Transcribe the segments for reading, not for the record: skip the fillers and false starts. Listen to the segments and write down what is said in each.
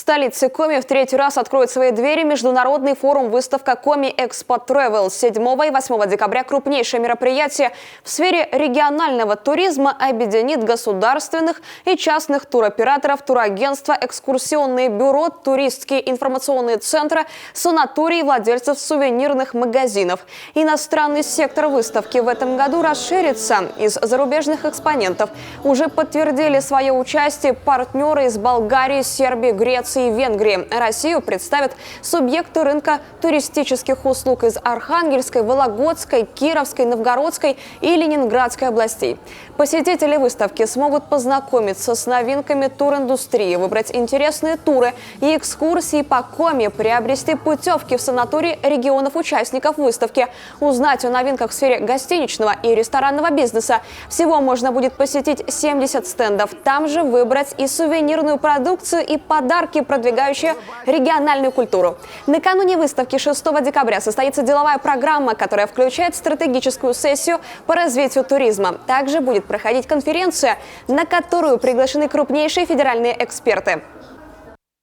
столице Коми в третий раз откроет свои двери международный форум-выставка Коми Экспо Travel. 7 и 8 декабря крупнейшее мероприятие в сфере регионального туризма объединит государственных и частных туроператоров, турагентства, экскурсионные бюро, туристские информационные центры, санатории, владельцев сувенирных магазинов. Иностранный сектор выставки в этом году расширится. Из зарубежных экспонентов уже подтвердили свое участие партнеры из Болгарии, Сербии, Греции и Венгрии. Россию представят субъекты рынка туристических услуг из Архангельской, Вологодской, Кировской, Новгородской и Ленинградской областей. Посетители выставки смогут познакомиться с новинками туриндустрии, выбрать интересные туры и экскурсии по Коми, приобрести путевки в санатории регионов-участников выставки, узнать о новинках в сфере гостиничного и ресторанного бизнеса. Всего можно будет посетить 70 стендов. Там же выбрать и сувенирную продукцию, и подарки, продвигающие региональную культуру. Накануне выставки 6 декабря состоится деловая программа, которая включает стратегическую сессию по развитию туризма. Также будет проходить конференция, на которую приглашены крупнейшие федеральные эксперты.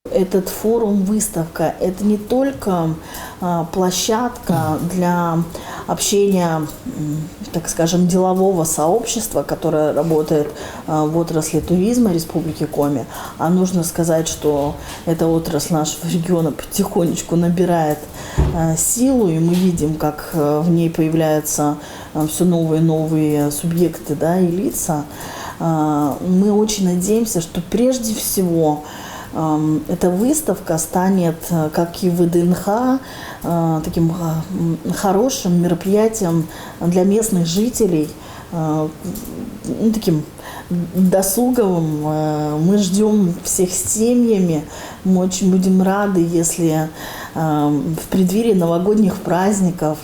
Этот форум-выставка – это не только площадка для общения, так скажем, делового сообщества, которое работает в отрасли туризма Республики Коми, а нужно сказать, что эта отрасль нашего региона потихонечку набирает силу, и мы видим, как в ней появляются все новые и новые субъекты, да, и лица. Мы очень надеемся, что прежде всего эта выставка станет, как и ВДНХ, таким хорошим мероприятием для местных жителей, таким досуговым. Мы ждем всех с семьями. Мы очень будем рады, если в преддверии новогодних праздников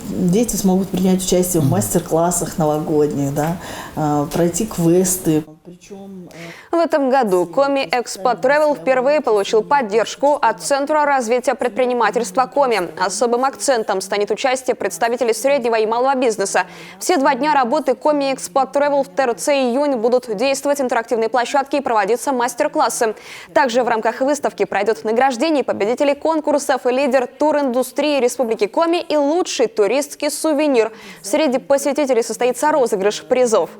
дети смогут принять участие в мастер-классах новогодних, да, пройти квесты. В этом году Коми Экспо Travel впервые получил поддержку от Центра развития предпринимательства Коми. Особым акцентом станет участие представителей среднего и малого бизнеса. Все 2 дня работы Коми Экспо Travel в ТРЦ «Июнь» будут действовать интерактивные площадки и проводиться мастер-классы. Также в рамках выставки пройдет награждение победителей конкурсов и лидер туриндустрии Республики Коми и лучший туристский сувенир. Среди посетителей состоится розыгрыш призов.